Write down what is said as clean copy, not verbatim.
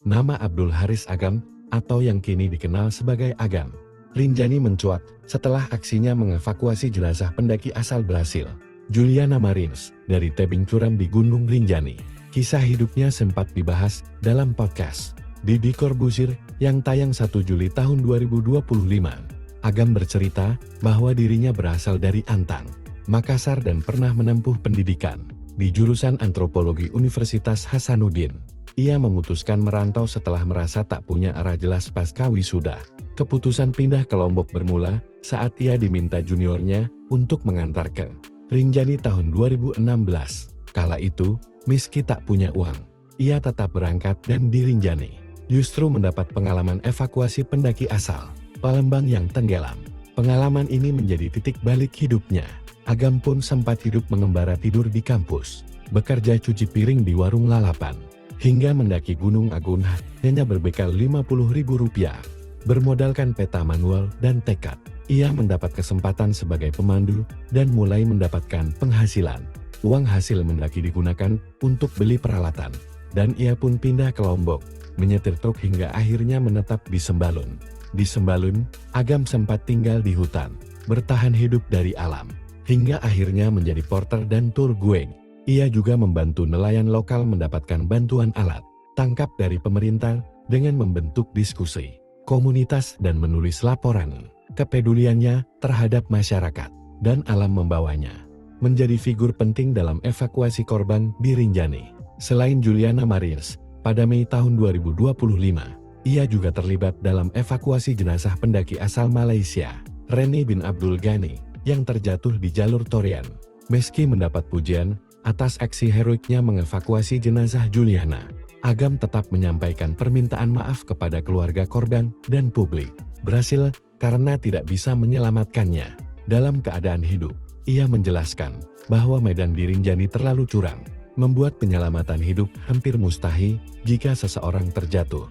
Nama Abdul Haris Agam, atau yang kini dikenal sebagai Agam Rinjani mencuat setelah aksinya mengevakuasi jenazah pendaki asal Brasil, Juliana Marins, dari tebing curam di Gunung Rinjani. Kisah hidupnya sempat dibahas dalam podcast Deddy Corbuzier yang tayang 1 Juli tahun 2025. Agam bercerita bahwa dirinya berasal dari Antang, Makassar dan pernah menempuh pendidikan di jurusan antropologi Universitas Hasanuddin. Ia memutuskan merantau setelah merasa tak punya arah jelas pasca wisuda. Keputusan pindah ke Lombok bermula saat ia diminta juniornya untuk mengantar ke Rinjani tahun 2016. Kala itu, meski tak punya uang, ia tetap berangkat dan di Rinjani justru mendapat pengalaman evakuasi pendaki asal Palembang yang tenggelam. Pengalaman ini menjadi titik balik hidupnya. Agam pun sempat hidup mengembara tidur di kampus, bekerja cuci piring di warung lalapan, hingga mendaki Gunung Agung hanya berbekal Rp50.000. Bermodalkan peta manual dan tekad, ia mendapat kesempatan sebagai pemandu dan mulai mendapatkan penghasilan. Uang hasil mendaki digunakan untuk beli peralatan, dan ia pun pindah ke Lombok, menyetir truk hingga akhirnya menetap di Sembalun. Di Sembalun, Agam sempat tinggal di hutan, bertahan hidup dari alam, hingga akhirnya menjadi porter dan tour guide. Ia juga membantu nelayan lokal mendapatkan bantuan alat tangkap dari pemerintah dengan membentuk diskusi komunitas dan menulis laporan. Kepeduliannya terhadap masyarakat dan alam membawanya menjadi figur penting dalam evakuasi korban di Rinjani. Selain Juliana Marins, pada Mei tahun 2025, ia juga terlibat dalam evakuasi jenazah pendaki asal Malaysia, Reni bin Abdul Ghani, yang terjatuh di jalur Torian. Meski mendapat pujian atas aksi heroiknya mengevakuasi jenazah Juliana, Agam tetap menyampaikan permintaan maaf kepada keluarga korban dan publik Brasil karena tidak bisa menyelamatkannya dalam keadaan hidup. Ia menjelaskan bahwa medan di Rinjani terlalu curam, membuat penyelamatan hidup hampir mustahil jika seseorang terjatuh.